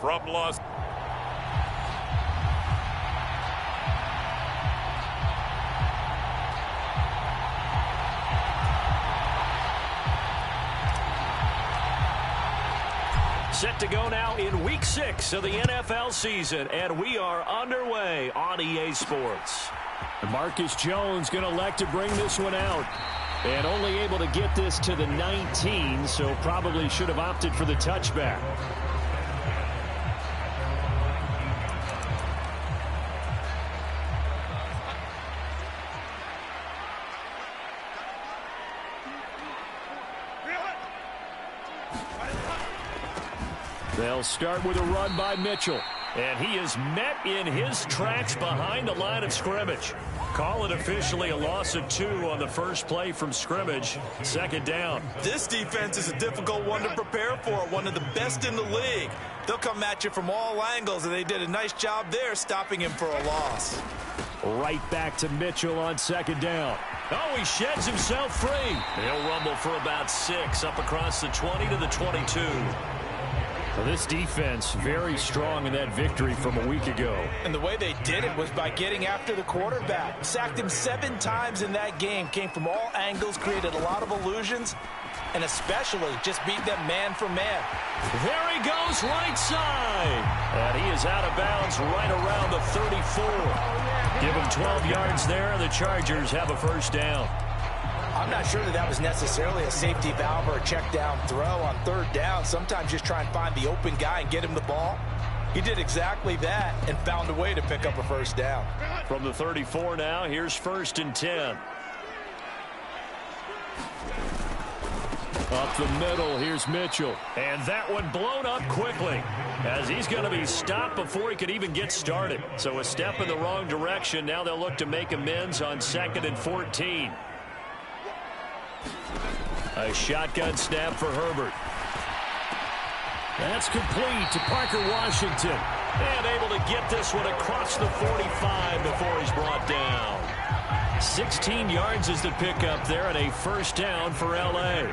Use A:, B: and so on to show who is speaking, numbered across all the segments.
A: from Los.
B: Set to go now in Week 6 of the NFL season, and we are underway on EA Sports.
C: Marcus Jones going to elect to bring this one out. And only able to get this to the 19, so probably should have opted for the touchback. They'll start with a run by Mitchell.
B: And he is met in his tracks behind the line of scrimmage. Call it officially a loss of 2 on the first play from scrimmage. Second down.
D: This defense is a difficult one to prepare for. One of the best in the league. They'll come at you from all angles, and they did a nice job there stopping him for a loss.
C: Right back to Mitchell on second down.
B: Oh, he sheds himself free. He'll rumble for about 6 up across the 20 to the 22.
C: Well, this defense very strong in that victory from a week ago.
D: And the way they did it was by getting after the quarterback. Sacked him 7 times in that game. Came from all angles, created a lot of illusions, and especially just beat them man for man.
B: There he goes right side. And he is out of bounds right around the 34. Give him 12 yards there, and the Chargers have a first down.
D: I'm not sure that was necessarily a safety valve or a check down throw on third down. Sometimes just try and find the open guy and get him the ball. He did exactly that and found a way to pick up a first down.
B: From the 34 now, here's 1st and 10.
C: Up the middle, here's Mitchell.
B: And that one blown up quickly as he's going to be stopped before he could even get started. So a step in the wrong direction. Now they'll look to make amends on 2nd and 14. A shotgun snap for Herbert.
C: That's complete to Parker Washington.
B: And able to get this one across the 45 before he's brought down. 16 yards is the pickup there and a first down for L.A.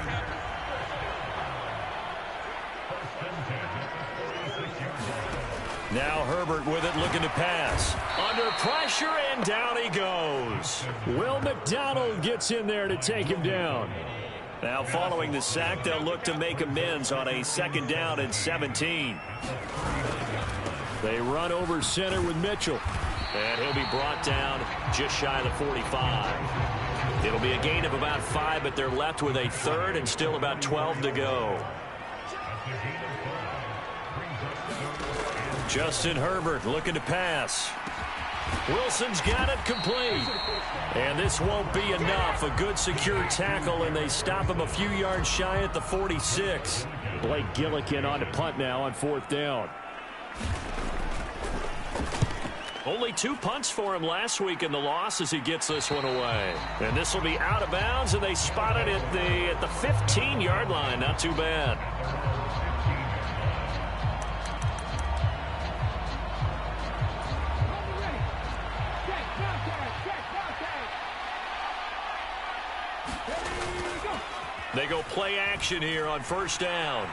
B: Now Herbert with it, looking to pass. Under pressure, and down he goes.
C: Will McDonald gets in there to take him down.
B: Now following the sack, they'll look to make amends on a 2nd down and 17.
C: They run over center with Mitchell.
B: And he'll be brought down just shy of the 45. It'll be a gain of about 5, but they're left with a 3rd and still about 12 to go. Justin Herbert looking to pass. Wilson's got it complete. And this won't be enough. A good secure tackle, and they stop him a few yards shy at the 46.
C: Blake Gillikin on the punt now on 4th down.
B: Only 2 punts for him last week in the loss as he gets this one away. And this will be out of bounds, and they spot it at the 15-yard line. Not too bad. They go play action here on 1st down.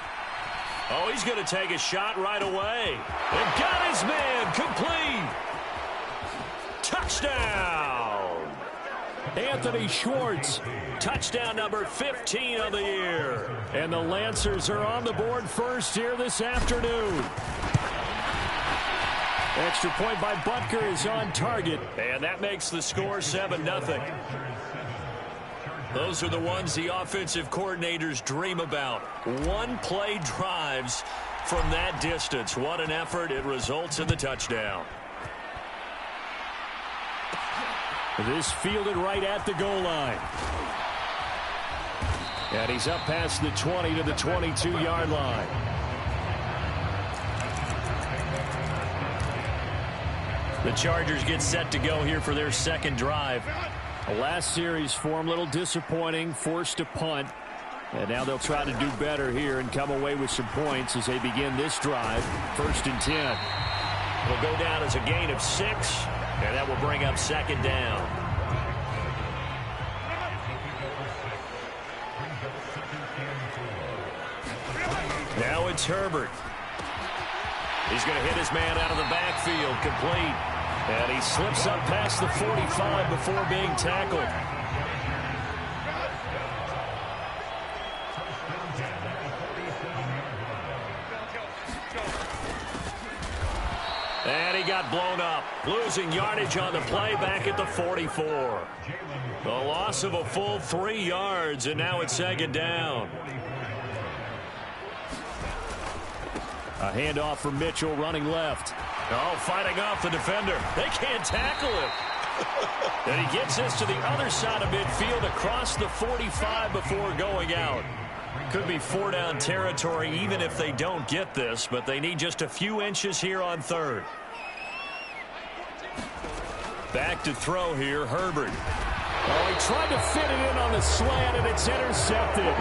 B: Oh, he's going to take a shot right away. And got his man complete. Touchdown.
C: Anthony Schwartz.
B: Touchdown number 15 of the year.
C: And the Lancers are on the board first here this afternoon. Extra point by Butker is on target.
B: And that makes the score 7-0. Those are the ones the offensive coordinators dream about. One-play drives from that distance. What an effort. It results in the touchdown.
C: This fielded right at the goal line. And he's up past the 20 to the 22-yard line.
B: The Chargers get set to go here for their 2nd drive.
C: The last series for him, a little disappointing, forced to punt. And now they'll try to do better here and come away with some points as they begin this drive. 1st and 10.
B: It'll go down as a gain of 6, and that will bring up 2nd down. Now it's Herbert. He's going to hit his man out of the backfield, complete. And he slips up past the 45 before being tackled. And he got blown up, losing yardage on the play back at the 44. The loss of a full 3 yards, and now it's second down.
C: A handoff from Mitchell running left.
B: Oh, fighting off the defender. They can't tackle him. And he gets this to the other side of midfield across the 45 before going out. Could be 4-down territory even if they don't get this, but they need just a few inches here on third. Back to throw here, Herbert.
C: Oh, he tried to fit it in on the slant, and it's intercepted.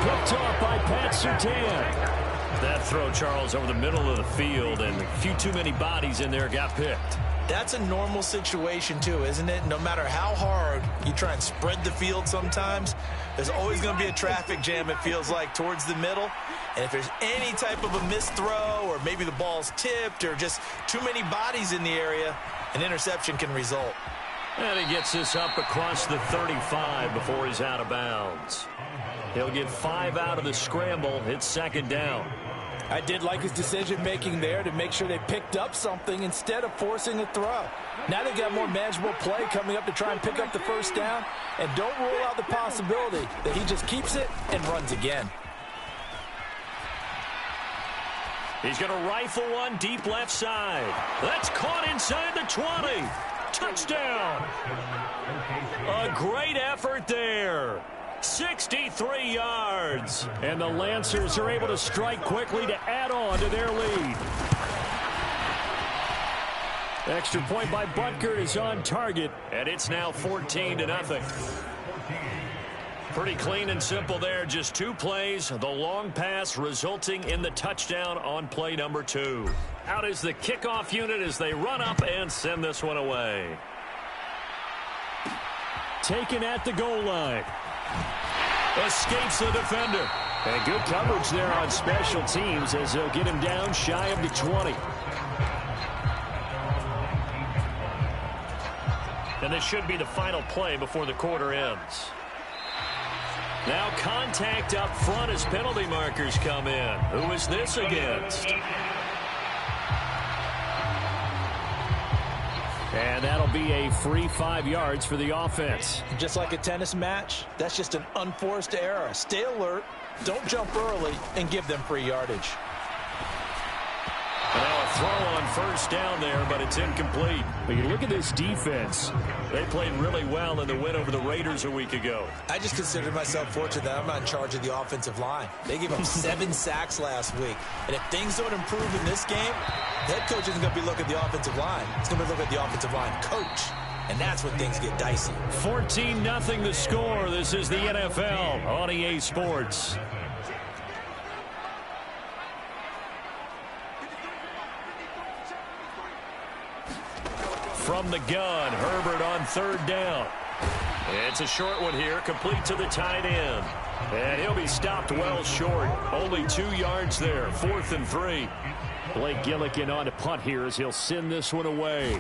C: Picked off by Pat Surtain.
B: That throw, Charles, over the middle of the field, and a few too many bodies in there got picked.
D: That's a normal situation, too, isn't it? No matter how hard you try and spread the field sometimes, there's always going to be a traffic jam, it feels like, towards the middle. And if there's any type of a missed throw or maybe the ball's tipped or just too many bodies in the area, an interception can result.
B: And he gets this up across the 35 before he's out of bounds. He'll get 5 out of the scramble. It's second down.
A: I did like his decision-making there to make sure they picked up something instead of forcing a throw. Now they've got more manageable play coming up to try and pick up the first down. And don't rule out the possibility that he just keeps it and runs again.
B: He's going to rifle one deep left side. That's caught inside the 20. Touchdown. A great effort there. 63 yards.
C: And the Lancers are able to strike quickly to add on to their lead. Extra point by Butker is on target.
B: And it's now 14-0. Pretty clean and simple there. Just 2 plays. The long pass resulting in the touchdown on play number 2. Out is the kickoff unit as they run up and send this one away.
C: Taken at the goal line.
B: Escapes the defender.
C: And good coverage there on special teams as they'll get him down shy of the 20.
B: And this should be the final play before the quarter ends. Now contact up front as penalty markers come in. Who is this against?
C: And that'll be a free 5 yards for the offense.
A: Just like a tennis match, that's just an unforced error. Stay alert, don't jump early, and give them free yardage.
B: Now a throw on first down there, but it's incomplete.
C: But you look at this defense.
B: They played really well in the win over the Raiders a week ago.
D: I just consider myself fortunate that I'm not in charge of the offensive line. They gave up 7 sacks last week. And if things don't improve in this game, the head coach isn't going to be looking at the offensive line. He's going to be looking at the offensive line coach. And that's when things get dicey.
B: 14-0 the score. This is the NFL on EA Sports. From the gun, Herbert on third down. It's a short one here, complete to the tight end. And he'll be stopped well short. Only 2 yards there, 4th and 3.
C: Blake Gillikin on to punt here as he'll send this one away.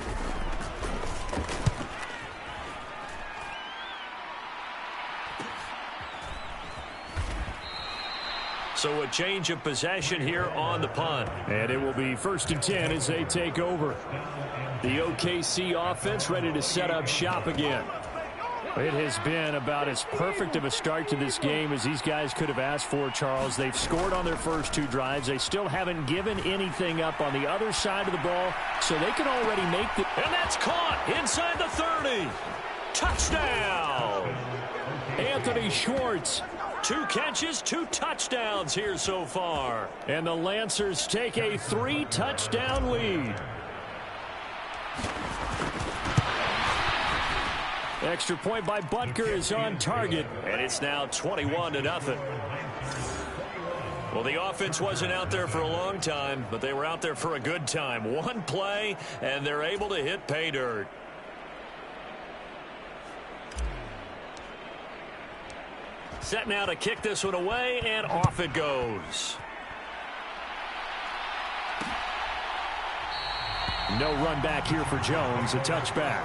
B: So a change of possession here on the punt.
C: And it will be 1st and 10 as they take over. The OKC offense ready to set up shop again. It has been about as perfect of a start to this game as these guys could have asked for, Charles. They've scored on their first 2 drives. They still haven't given anything up on the other side of the ball, so they can already make the...
B: And that's caught inside the 30. Touchdown.
C: Anthony Schwartz.
B: 2 catches, 2 touchdowns here so far.
C: And the Lancers take a 3-touchdown lead. Extra point by Butker is on target.
B: And it's now 21-0. Well, the offense wasn't out there for a long time, but they were out there for a good time. 1 play, and they're able to hit pay dirt. Set now to kick this one away, and off it goes.
C: No run back here for Jones, a touchback.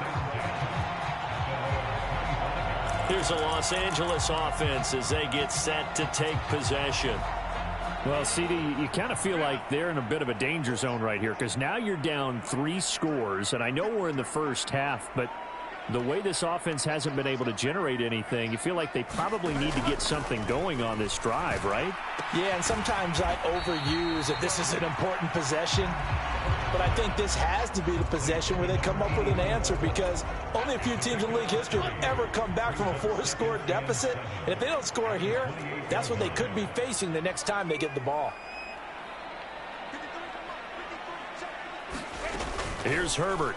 B: Here's a Los Angeles offense as they get set to take possession.
C: Well, CD, you kind of feel like they're in a bit of a danger zone right here because now you're down 3 scores, and I know we're in the first half, but the way this offense hasn't been able to generate anything, you feel like they probably need to get something going on this drive, right?
A: Yeah, and sometimes I overuse that this is an important possession, but I think this has to be the possession where they come up with an answer because only a few teams in league history have ever come back from a 4-score deficit, and if they don't score here, that's what they could be facing the next time they get the ball.
B: Here's Herbert.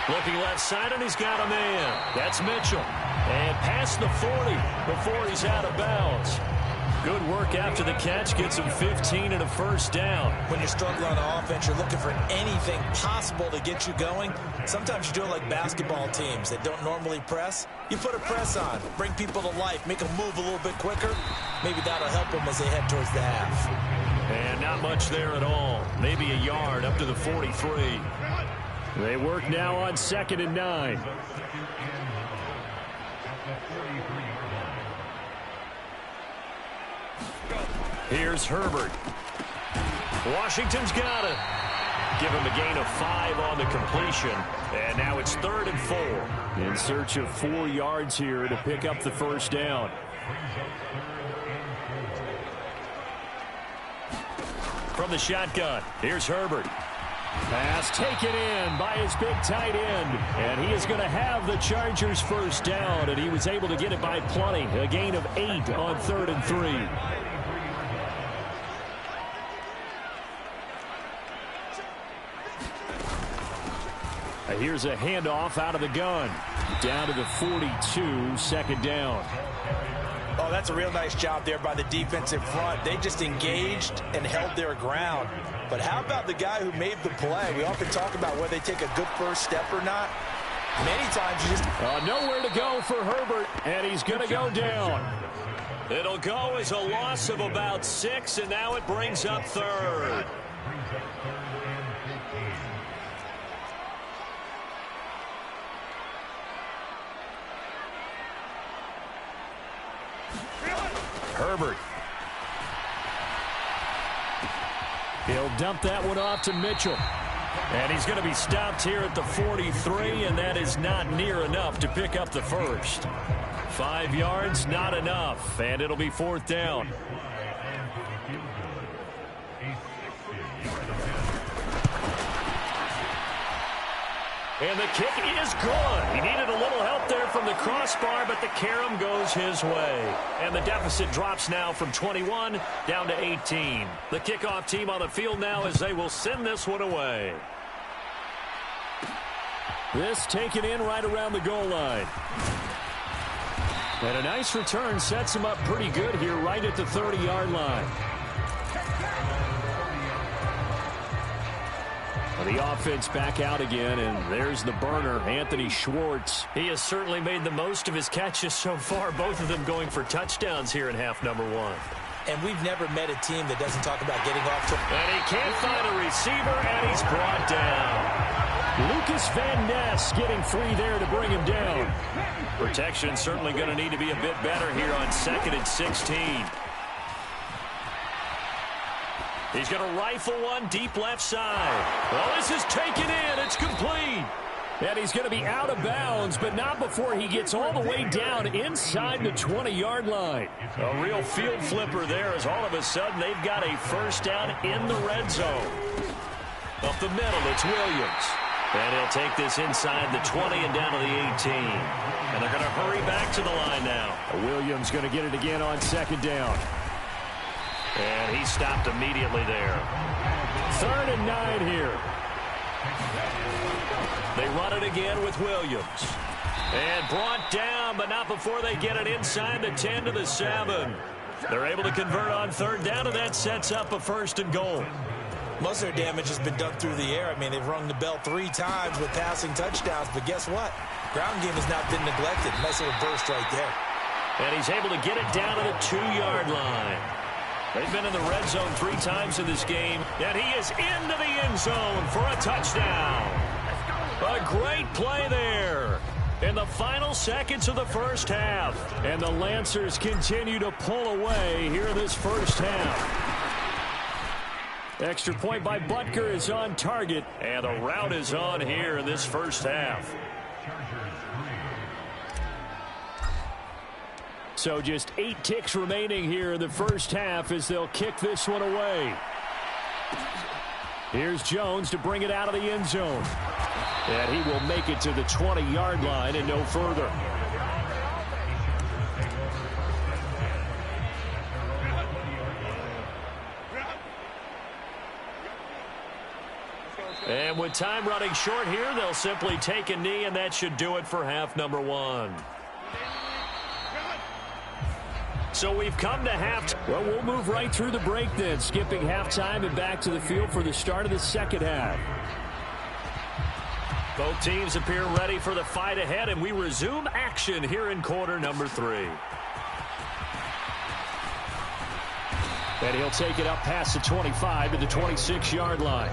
B: Looking left side, and he's got a man. That's Mitchell. And past the 40 before he's out of bounds. Good work after the catch. Gets him 15 and a first down.
A: When you're struggling on offense, you're looking for anything possible to get you going. Sometimes you do it like basketball teams that don't normally press. You put a press on, bring people to life, make them move a little bit quicker. Maybe that'll help them as they head towards the half.
B: And not much there at all. Maybe a yard up to the 43.
C: They work now on 2nd and 9.
B: Here's Herbert. Washington's got it. Give him a gain of 5 on the completion. And now it's 3rd and 4.
C: In search of 4 yards here to pick up the first down.
B: From the shotgun, here's Herbert.
C: Pass taken in by his big tight end. And he is going to have the Chargers first down, and he was able to get it by plenty. A gain of 8 on 3rd and 3. Here's a handoff out of the gun. Down to the 42, 2nd down.
A: Oh, that's a real nice job there by the defensive front. They just engaged and held their ground. But how about the guy who made the play? We often talk about whether they take a good first step or not. Many times you just...
C: nowhere to go for Herbert, and he's going to go down.
B: It'll go as a loss of about 6, and now it brings up 3rd.
C: Herbert. He'll dump that one off to Mitchell.
B: And he's going to be stopped here at the 43, and that is not near enough to pick up the first. 5 yards, not enough, and it'll be 4th down. And the kick is good. He needed a little help there from the crossbar, but the carom goes his way. And the deficit drops now from 21 down to 18. The kickoff team on the field now as they will send this one away.
C: This taken in right around the goal line. And a nice return sets him up pretty good here right at the 30-yard line. The offense back out again, and there's the burner, Anthony Schwartz.
B: He has certainly made the most of his catches so far, both of them going for touchdowns here in half number 1.
A: And we've never met a team that doesn't talk about getting off to...
B: And he can't find a receiver, and he's brought down.
C: Lucas Van Ness getting free there to bring him down.
B: Protection certainly going to need to be a bit better here on 2nd and 16. He's going to rifle one deep left side. Well, this is taken in. It's complete.
C: And he's going to be out of bounds, but not before he gets all the way down inside the 20-yard line.
B: A real field flipper there as all of a sudden they've got a first down in the red zone. Up the middle, it's Williams. And he'll take this inside the 20 and down to the 18. And they're going to hurry back to the line now.
C: Williams going to get it again on 2nd down.
B: And he stopped immediately there.
C: 3rd and 9 here.
B: They run it again with Williams. And brought down, but not before they get it inside the 10 to the 7. They're able to convert on 3rd down, and that sets up a 1st and goal.
A: Most of their damage has been done through the air. I mean, they've rung the bell 3 times with passing touchdowns, but guess what? Ground game has not been neglected. Nice little burst right there.
B: And he's able to get it down to the 2-yard line. They've been in the red zone 3 times in this game, and he is into the end zone for a touchdown. A great play there in the final seconds of the first half.
C: And the Lancers continue to pull away here in this first half. Extra point by Butker is on target.
B: And the route is on here in this first half.
C: So just 8 ticks remaining here in the first half as they'll kick this one away. Here's Jones to bring it out of the end zone. And he will make it to the 20-yard line and no further.
B: And with time running short here, they'll simply take a knee, and that should do it for half number 1. So we've come to halftime.
C: Well, we'll move right through the break then, skipping halftime and back to the field for the start of the second half.
B: Both teams appear ready for the fight ahead, and we resume action here in quarter number 3.
C: And he'll take it up past the 25 to the 26-yard line.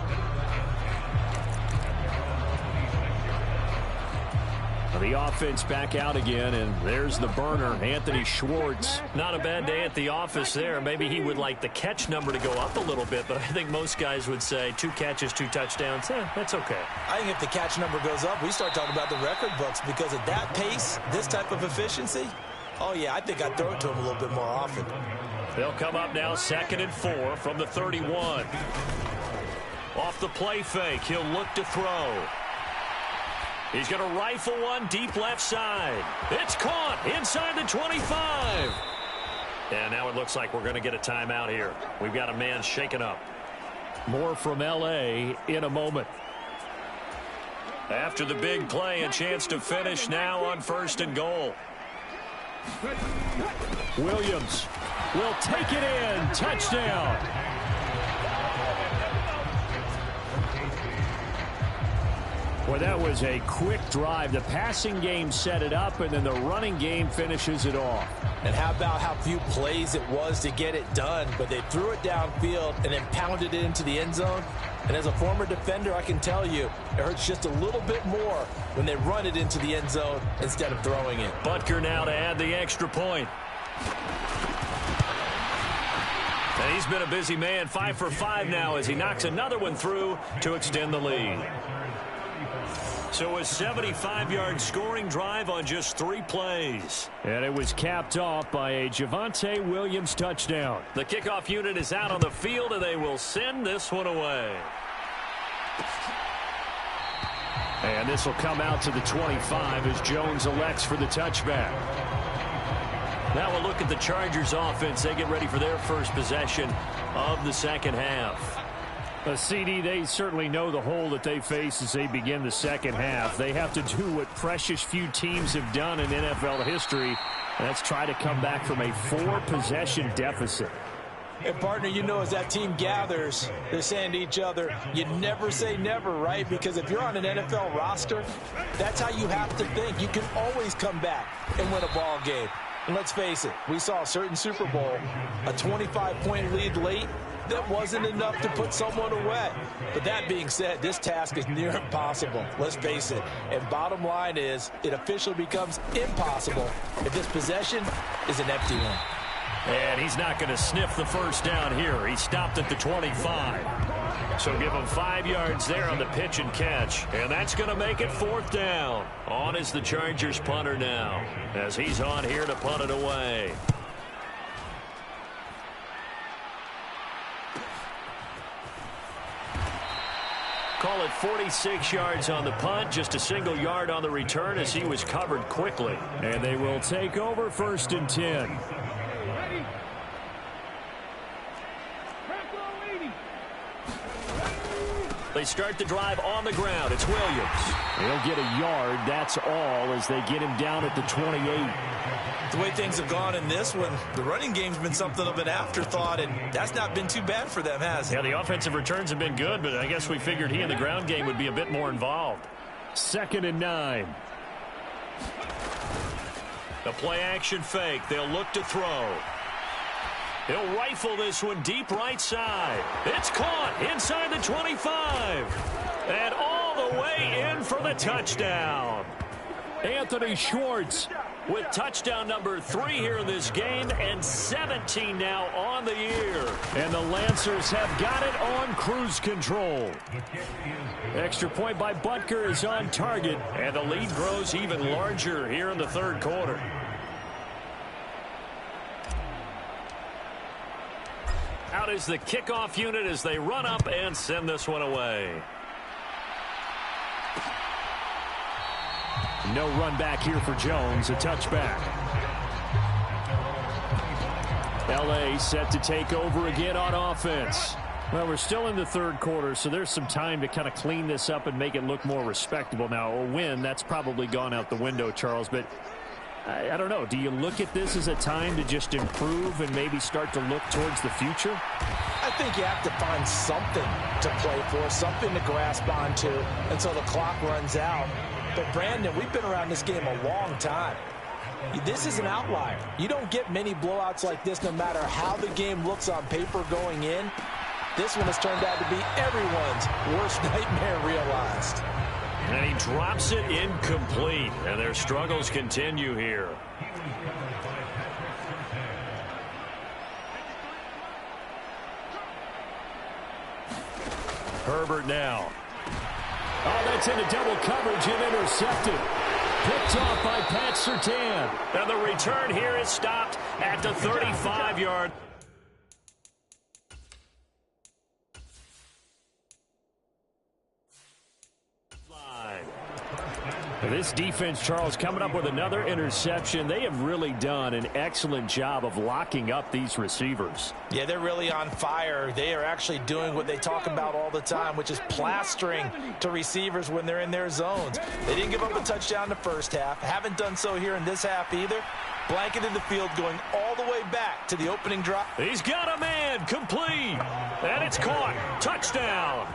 C: The offense back out again, and there's the burner, Anthony Schwartz.
B: Not a bad day at the office there. Maybe he would like the catch number to go up a little bit, but I think most guys would say 2 catches, 2 touchdowns. That's okay.
D: I think if the catch number goes up, we start talking about the record books because at that pace, this type of efficiency, oh, yeah, I think I'd throw it to him a little bit more often.
B: They'll come up now 2nd and 4 from the 31. Off the play fake, he'll look to throw. He's going to rifle one deep left side. It's caught inside the 25. And now it looks like we're going to get a timeout here. We've got a man shaken up.
C: More from L.A. in a moment.
B: After the big play, a chance to finish now on 1st and goal.
C: Williams will take it in. Touchdown. Well, that was a quick drive. The passing game set it up, and then the running game finishes it off.
D: And how about how few plays it was to get it done, but they threw it downfield and then pounded it into the end zone. And as a former defender, I can tell you, it hurts just a little bit more when they run it into the end zone instead of throwing it.
B: Butker now to add the extra point. And he's been a busy man, 5 for 5 now as he knocks another one through to extend the lead. So a 75-yard scoring drive on just 3 plays.
C: And it was capped off by a Javonte Williams touchdown.
B: The kickoff unit is out on the field, and they will send this one away.
C: And this will come out to the 25 as Jones elects for the touchback.
B: Now we'll look at the Chargers offense. They get ready for their first possession of the second half.
C: CD, they certainly know the hole that they face as they begin the second half. They have to do what precious few teams have done in NFL history. That's try to come back from a 4-possession deficit.
D: And, partner, you know, as that team gathers, they're saying to each other, you never say never, right? Because if you're on an NFL roster, that's how you have to think. You can always come back and win a ball game. And let's face it, we saw a certain Super Bowl, a 25-point lead late. That wasn't enough to put someone away. But that being said, this task is near impossible. Let's face it. And bottom line is, it officially becomes impossible if this possession is an empty one.
B: And he's not going to sniff the first down here. He stopped at the 25. So give him 5 yards there on the pitch and catch. And that's going to make it 4th down. On is the Chargers punter now, as he's on here to punt it away. Call it 46 yards on the punt, just a single yard on the return as he was covered quickly.
C: And they will take over 1st and 10.
B: They start the drive on the ground. It's Williams.
C: He'll get a yard, that's all, as they get him down at the 28.
D: The way things have gone in this one, the running game's been something of an afterthought, and that's not been too bad for them, has it?
B: Yeah, the offensive returns have been good, but I guess we figured he in the ground game would be a bit more involved.
C: 2nd and 9.
B: The play action fake. They'll look to throw. He'll rifle this one deep right side. It's caught inside the 25. And all the way in for the touchdown.
C: Anthony Schwartz
B: with touchdown number 3 here in this game, and 17 now on the year.
C: And the Lancers have got it on cruise control. Extra point by Butker is on target.
B: And the lead grows even larger here in the third quarter. Out is the kickoff unit as they run up and send this one away.
C: No run back here for Jones, a touchback. L.A. set to take over again on offense. Well, we're still in the third quarter, so there's some time to kind of clean this up and make it look more respectable. Now, a win, that's probably gone out the window, Charles, but I don't know. Do you look at this as a time to just improve and maybe start to look towards the future?
D: I think you have to find something to play for, something to grasp onto until the clock runs out. But, Brandon, we've been around this game a long time. This is an outlier. You don't get many blowouts like this no matter how the game looks on paper going in. This one has turned out to be everyone's worst nightmare realized.
B: And he drops it incomplete, and their struggles continue here. Herbert now.
C: Oh, that's into double coverage and intercepted. Picked off by Pat Surtain.
B: And the return here is stopped at the 35-yard.
C: This defense, Charles, coming up with another interception. They have really done an excellent job of locking up these receivers.
D: Yeah, they're really on fire. They are actually doing what they talk about all the time, which is plastering to receivers when they're in their zones. They didn't give up a touchdown in the first half. Haven't done so here in this half either. Blanketed the field going all the way back to the opening drive.
B: He's got a man complete. And it's caught. Touchdown.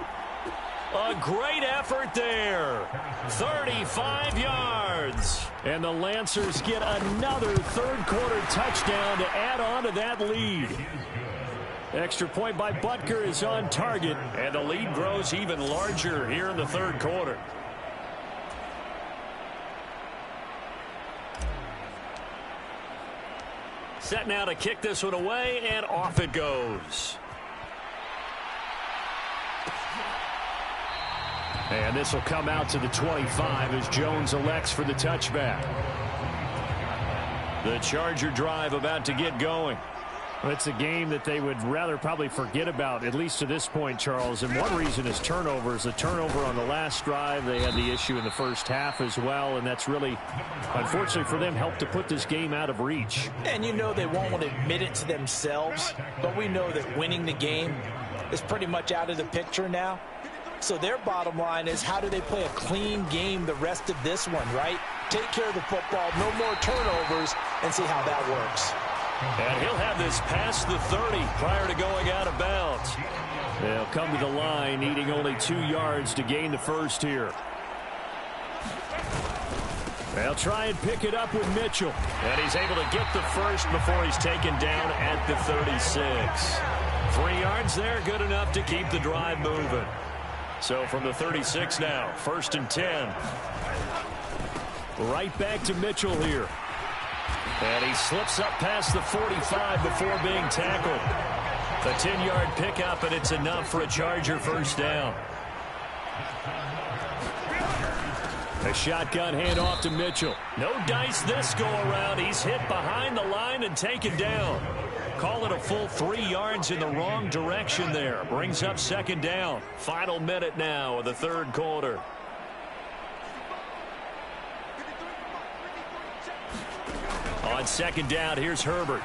B: A great effort there. 35 yards.
C: And the Lancers get another third-quarter touchdown to add on to that lead. Extra point by Butker is on target.
B: And the lead grows even larger here in the third quarter. Set now to kick this one away, and off it goes.
C: And this will come out to the 25 as Jones elects for the touchback.
B: The Charger drive about to get going.
C: Well, it's a game that they would rather probably forget about, at least to this point, Charles. And one reason is turnovers. A turnover on the last drive. They had the issue in the first half as well, and that's really, unfortunately for them, helped to put this game out of reach.
D: And you know they won't admit it to themselves, but we know that winning the game is pretty much out of the picture now. So their bottom line is, how do they play a clean game the rest of this one, right? Take care of the football, no more turnovers, and see how that works.
B: And he'll have this past the 30 prior to going out of bounds.
C: They'll come to the line, needing only 2 yards to gain the first here. They'll try and pick it up with Mitchell.
B: And he's able to get the first before he's taken down at the 36. 3 yards there, good enough to keep the drive moving. So from the 36 now, 1st and 10.
C: Right back to Mitchell here.
B: And he slips up past the 45 before being tackled. A 10-yard pickup, and it's enough for a Charger first down.
C: A shotgun handoff to Mitchell.
B: No dice this go-around. He's hit behind the line and taken down. Call it a full 3 yards in the wrong direction there. Brings up 2nd down. Final minute now of the third quarter. On 2nd down, here's Herbert.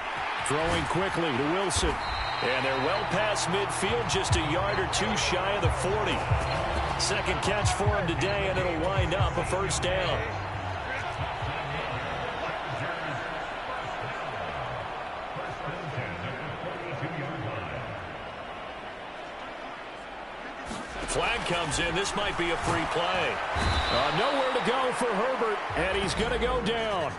C: Throwing quickly to Wilson.
B: And they're well past midfield, just a yard or 2 shy of the 40. Second catch for him today, and it'll wind up a first down. Flag comes in. This might be a free play.
C: Nowhere to go for Herbert, and he's going to go down.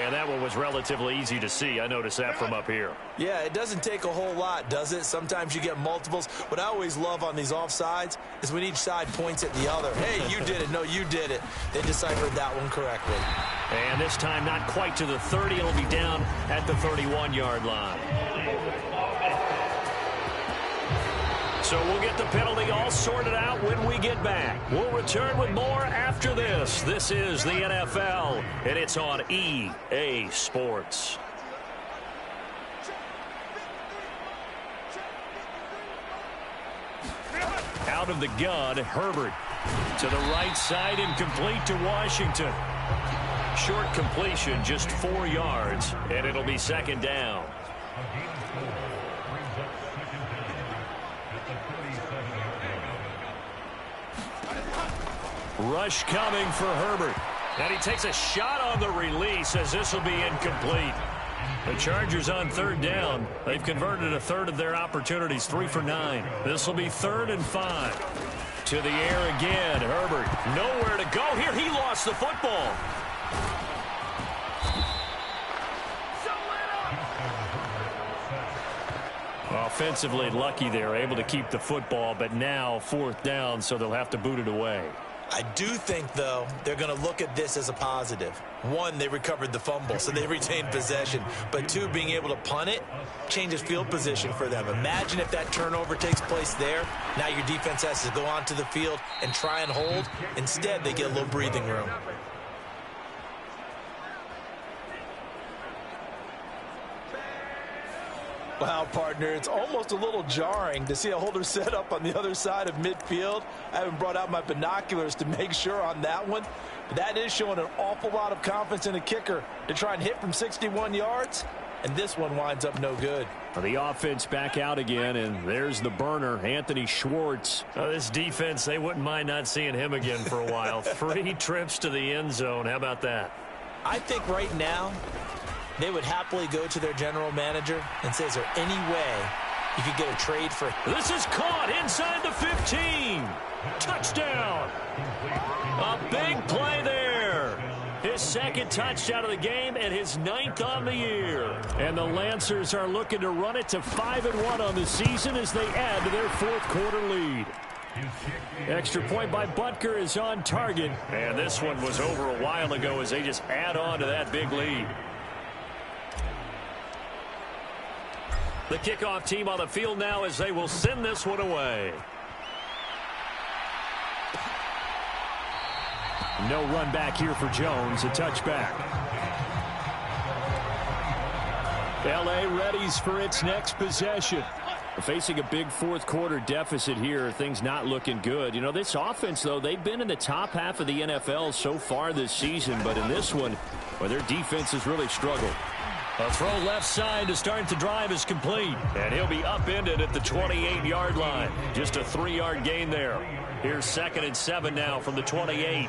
B: And that one was relatively easy to see. I noticed that from up here.
A: Yeah, it doesn't take a whole lot, does it? Sometimes you get multiples. What I always love on these offsides is when each side points at the other. Hey, you did it. No, you did it. They deciphered that one correctly.
B: And this time not quite to the 30. It'll be down at the 31-yard line. So we'll get the penalty all sorted out when we get back. We'll return with more after this. This is the NFL, and it's on EA Sports. Out of the gun, Herbert. To the right side and complete to Washington. Short completion, just 4 yards, and it'll be second down. Rush coming for Herbert. And he takes a shot on the release as this will be incomplete. The Chargers on third down. They've converted a third of their opportunities, 3 for 9. This will be 3rd and 5. To the air again, Herbert. Nowhere to go here. He lost the football. Offensively lucky there, able to keep the football, but now 4th down, so they'll have to boot it away.
A: I do think, though, they're going to look at this as a positive. 1, they recovered the fumble, so they retained possession. But 2, being able to punt it changes field position for them. Imagine if that turnover takes place there. Now your defense has to go onto the field and try and hold. Instead, they get a little breathing room. Wow, partner, it's almost a little jarring to see a holder set up on the other side of midfield. I haven't brought out my binoculars to make sure on that one. That is showing an awful lot of confidence in a kicker to try and hit from 61 yards, and this one winds up no good.
C: The offense back out again, and there's the burner, Anthony Schwartz.
B: This defense, they wouldn't mind not seeing him again for a while. 3 trips to the end zone. How about that?
A: I think right now, they would happily go to their general manager and say, is there any way you could get a trade for...
B: This is caught inside the 15. Touchdown. A big play there. His 2nd touchdown of the game and his 9th on the year.
C: And the Lancers are looking to run it to 5-1 on the season as they add to their 4th quarter lead. Extra point by Butker is on target.
B: And this one was over a while ago as they just add on to that big lead. The kickoff team on the field now as they will send this one away.
C: No run back here for Jones. A touchback. L.A. readies for its next possession. Facing a big 4th quarter deficit here. Things not looking good. You know, this offense, though, they've been in the top half of the NFL so far this season. But in this one, well, their defense has really struggled.
B: A throw left side to start the drive is complete. And he'll be upended at the 28-yard line. Just a 3-yard gain there. Here's 2nd and 7 now from the 28.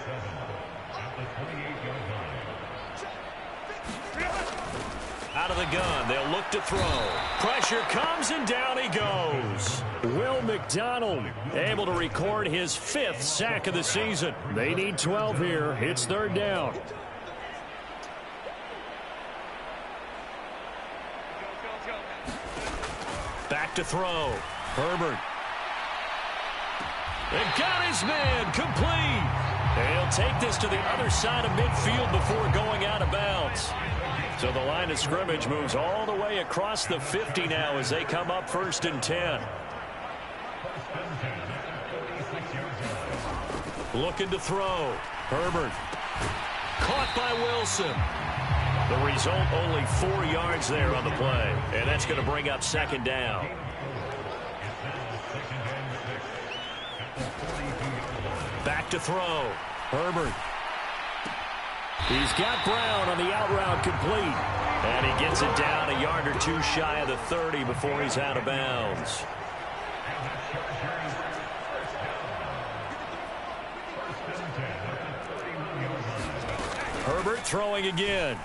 B: Out of the gun, they'll look to throw. Pressure comes and down he goes.
C: Will McDonald able to record his 5th sack of the season. They need 12 here. It's 3rd down.
B: Back to throw. Herbert. And got his man complete. And he'll take this to the other side of midfield before going out of bounds. So the line of scrimmage moves all the way across the 50 now as they come up 1st and 10. Looking to throw. Herbert. Caught by Wilson. The result, only 4 yards there on the play. And that's going to bring up 2nd down. Back to throw. Herbert.
C: He's got Brown on the out route complete.
B: And he gets it down a yard or 2 shy of the 30 before he's out of bounds. Herbert throwing again.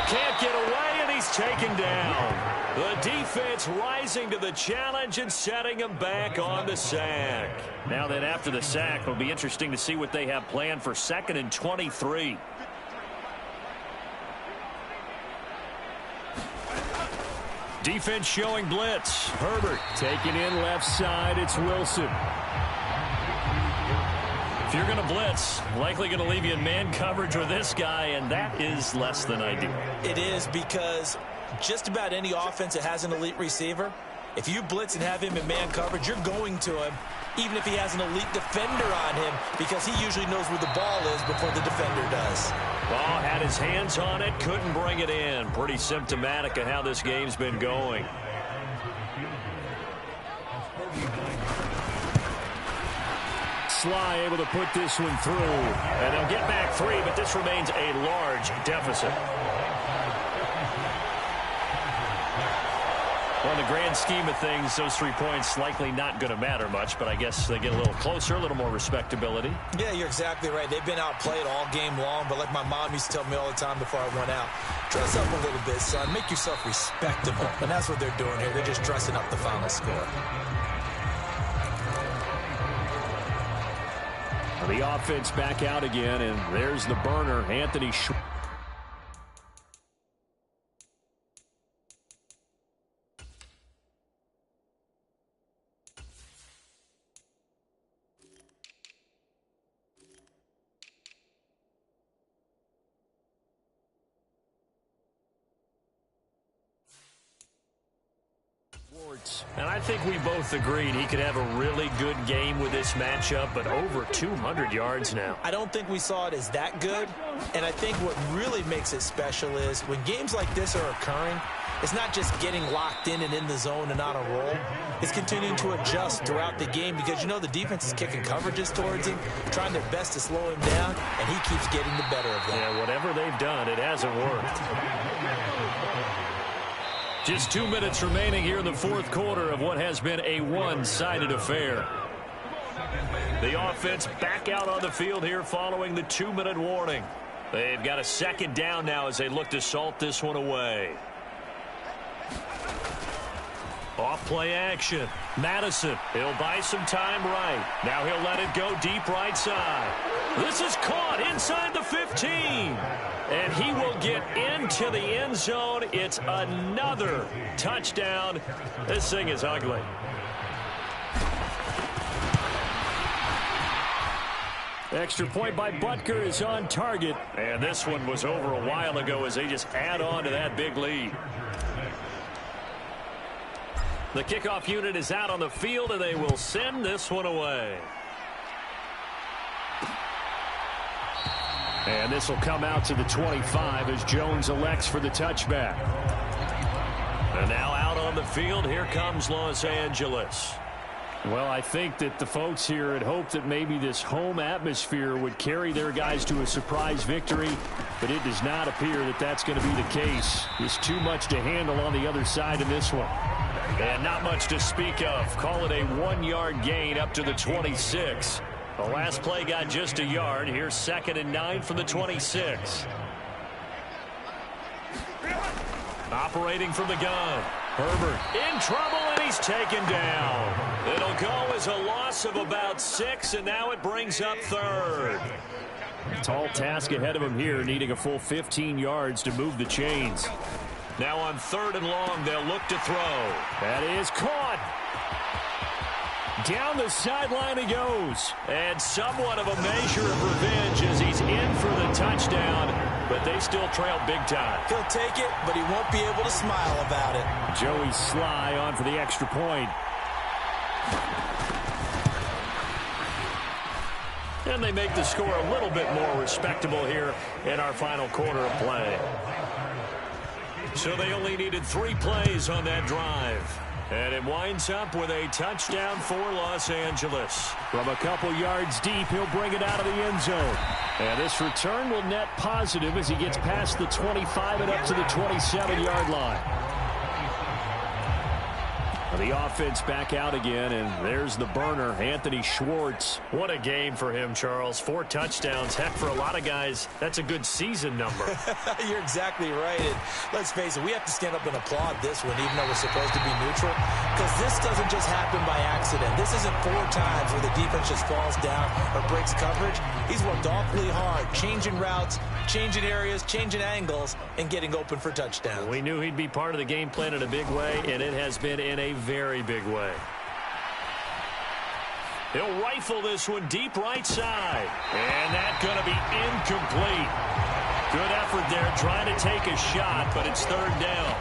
B: Can't get away, and he's taken down. The defense rising to the challenge and setting him back on the sack. Now then, after the sack, it'll be interesting to see what they have planned for 2nd and 23. Defense showing blitz.
C: Herbert taking in left side. It's Wilson.
B: If you're going to blitz, likely going to leave you in man coverage with this guy, and that is less than ideal.
D: It is, because just about any offense that has an elite receiver, if you blitz and have him in man coverage, you're going to him, even if he has an elite defender on him, because he usually knows where the ball is before the defender does.
B: Ball had his hands on it, couldn't bring it in. Pretty symptomatic of how this game's been going.
C: Sly able to put this one through.
B: And they'll get back 3, but this remains a large deficit. Well, in the grand scheme of things, those 3 points likely not going to matter much, but I guess they get a little closer, a little more respectability.
D: Yeah, you're exactly right. They've been outplayed all game long, but like my mom used to tell me all the time before I went out, dress up a little bit, son. Make yourself respectable. And that's what they're doing here. They're just dressing up the final score.
C: The offense back out again, and there's the burner, Anthony Schwartz.
B: And I think we both agreed he could have a really good game with this matchup, but over 200 yards now.
D: I don't think we saw it as that good, and I think what really makes it special is when games like this are occurring, it's not just getting locked in and in the zone and on a roll. It's continuing to adjust throughout the game because, you know, the defense is kicking coverages towards him, trying their best to slow him down, and he keeps getting the better of them.
B: Yeah, whatever they've done, it hasn't worked. Just 2 minutes remaining here in the fourth quarter of what has been a one-sided affair. The offense back out on the field here following the 2-minute warning. They've got a second down now as they look to salt this one away. Off play action. Madison, he'll buy some time right. Now he'll let it go deep right side. This is caught inside the 15. And he will get into the end zone. It's another touchdown. This thing is ugly.
C: Extra point by Butker is on target.
B: And this one was over a while ago as they just add on to that big lead. The kickoff unit is out on the field, and they will send this one away.
C: And this will come out to the 25 as Jones elects for the touchback.
B: And now out on the field, here comes Los Angeles.
C: Well, I think that the folks here had hoped that maybe this home atmosphere would carry their guys to a surprise victory, but it does not appear that that's going to be the case. There's too much to handle on the other side in this one.
B: And not much to speak of. Call it a 1-yard gain up to the 26. The last play got just a yard. Here's 2nd and 9 from the 26. Operating from the gun. Herbert in trouble, and he's taken down. It'll go as a loss of about 6, and now it brings up 3rd.
C: Tall task ahead of him here, needing a full 15 yards to move the chains.
B: Now on 3rd and long, they'll look to throw.
C: That is caught. Down the sideline he goes.
B: And somewhat of a measure of revenge as he's in for the touchdown, but they still trail big time.
D: He'll take it, but he won't be able to smile about it.
C: Joey Sly on for the extra point.
B: And they make the score a little bit more respectable here in our final quarter of play. So they only needed 3 plays on that drive. And it winds up with a touchdown for Los Angeles.
C: From a couple yards deep, he'll bring it out of the end zone. And this return will net positive as he gets past the 25 and up to the 27-yard line. The offense back out again, and there's the burner, Anthony Schwartz.
B: What a game for him, Charles. 4 touchdowns. Heck, for a lot of guys, that's a good season number.
D: You're exactly right. And let's face it, we have to stand up and applaud this one, even though we're supposed to be neutral, because this doesn't just happen by accident. This isn't 4 times where the defense just falls down or breaks coverage. He's worked awfully hard, changing routes, changing areas, changing angles, and getting open for touchdowns.
B: We knew he'd be part of the game plan in a big way, and it has been in a very big way. He'll rifle this one deep right side. And that's going to be incomplete. Good effort there trying to take a shot, but it's 3rd down.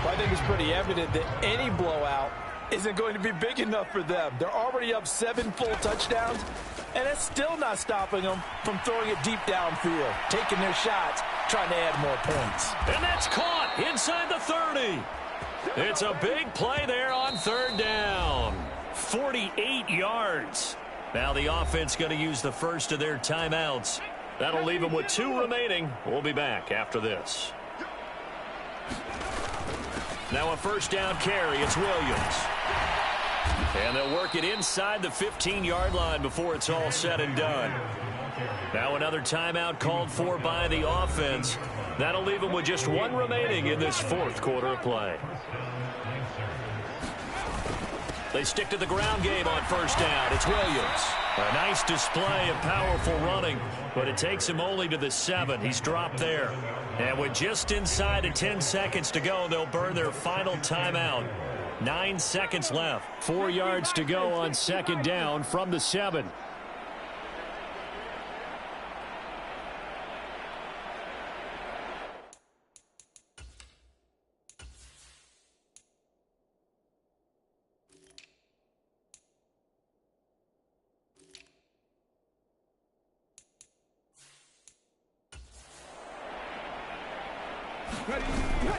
A: Well, I think it's pretty evident that any blowout isn't going to be big enough for them. They're already up 7 full touchdowns, and it's still not stopping them from throwing it deep downfield, taking their shots, trying to add more points.
B: And that's caught inside the 30. It's a big play there on 3rd down. 48 yards. Now the offense going to use the first of their timeouts. That'll leave them with 2 remaining. We'll be back after this. Now a 1st down carry. It's Williams. And they'll work it inside the 15-yard line before it's all said and done. Now another timeout called for by the offense. That'll leave them with just 1 remaining in this 4th quarter of play. They stick to the ground game on 1st down. It's Williams. A nice display of powerful running, but it takes him only to the 7. He's dropped there. And with just inside of 10 seconds to go, they'll burn their final timeout. 9 seconds left.
C: 4 yards to go on 2nd down from the 7.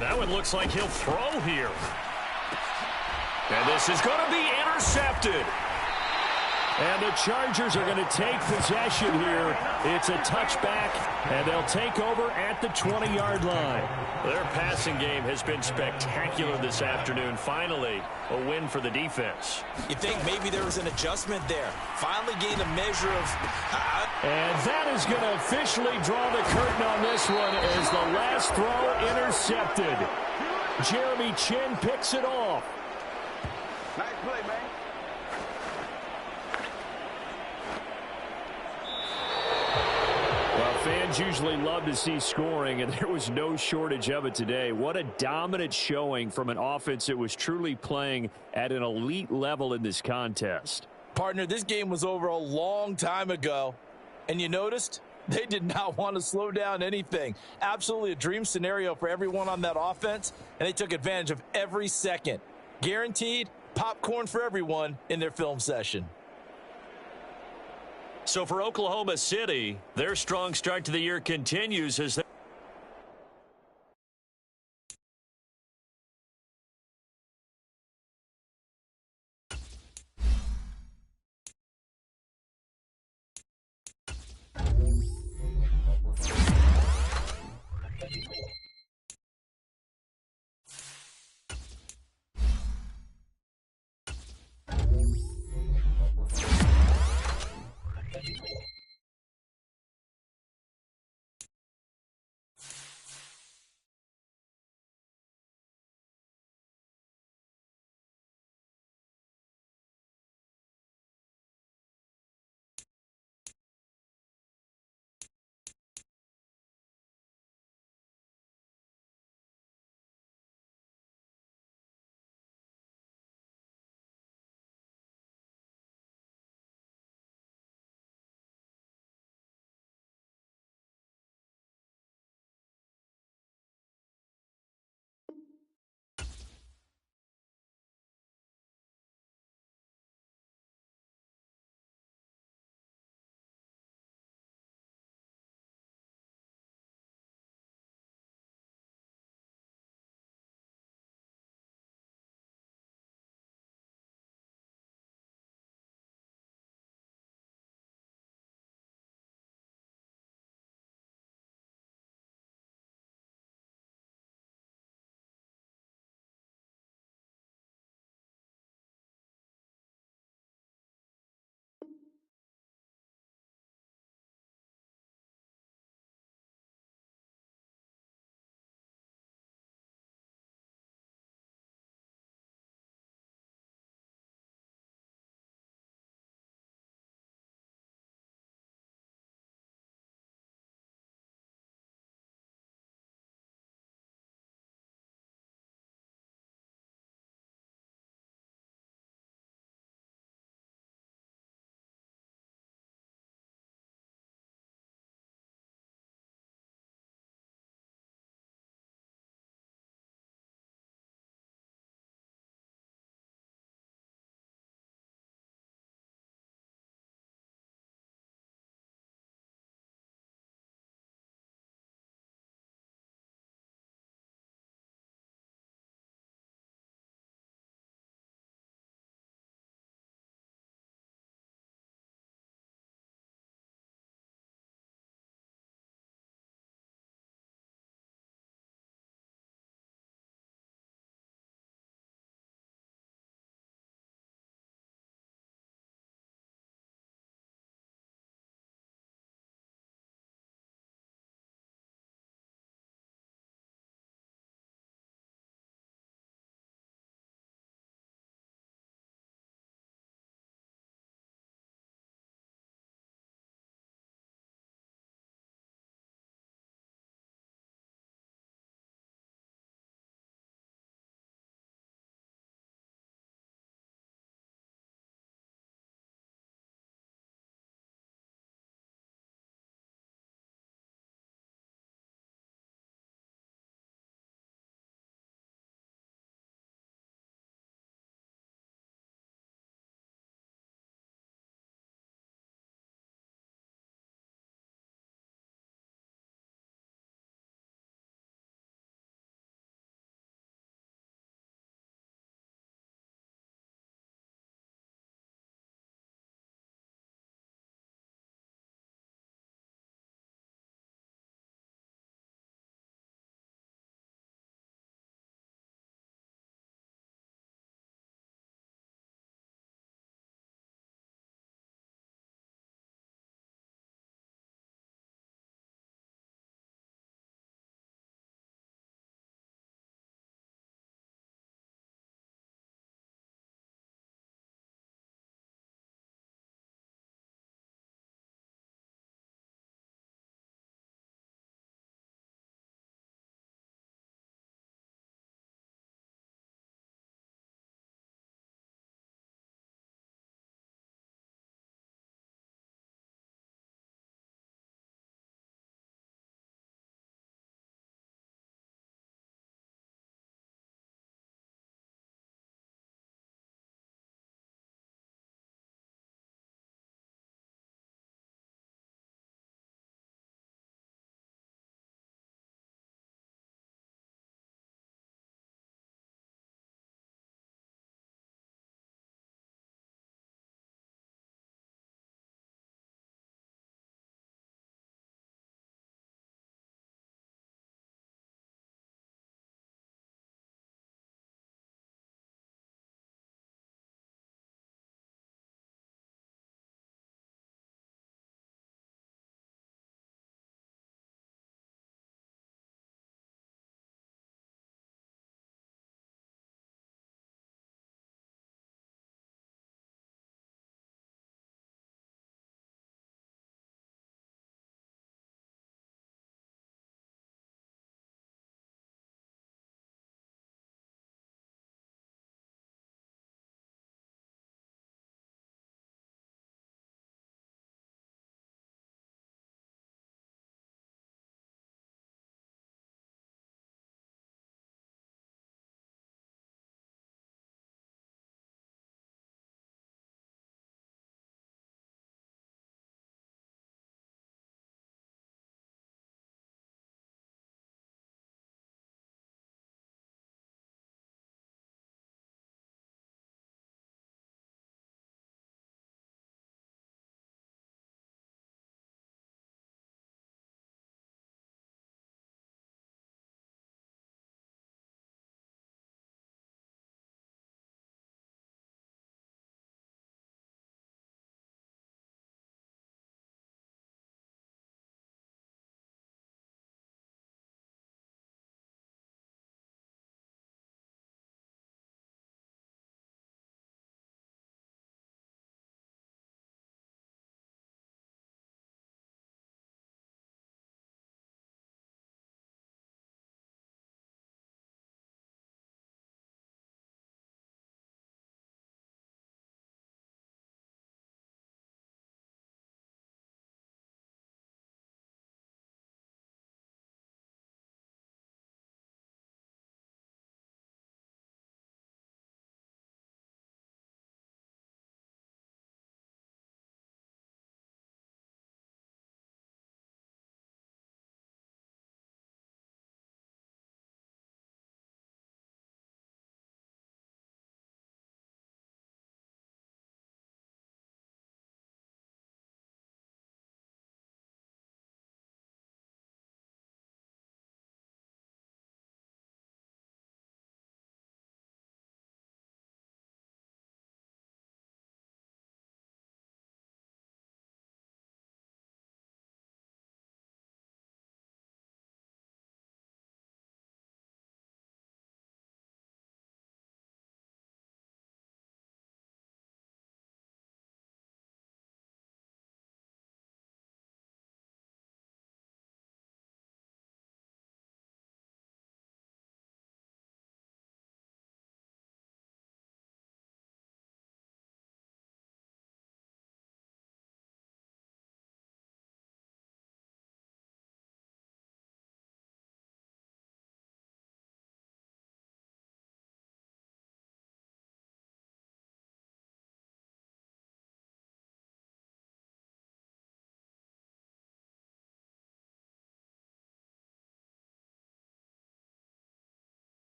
B: That one looks like he'll throw here. And this is going to be intercepted.
C: And the Chargers are going to take possession here. It's a touchback, and they'll take over at the 20-yard line.
B: Their passing game has been spectacular this afternoon. Finally, a win for the defense.
D: You think maybe there was an adjustment there. Finally gained a measure of...
C: And that is going to officially draw the curtain on this one as the last throw intercepted. Jeremy Chin picks it off.
E: Nice play, man.
C: Well, fans usually love to see scoring, and there was no shortage of it today. What a dominant showing from an offense that was truly playing at an elite level in this contest.
A: Partner, this game was over a long time ago, and you noticed they did not want to slow down anything. Absolutely a dream scenario for everyone on that offense, and they took advantage of every second. Guaranteed popcorn for everyone in their film session.
B: So for Oklahoma City, their strong start to the year continues as they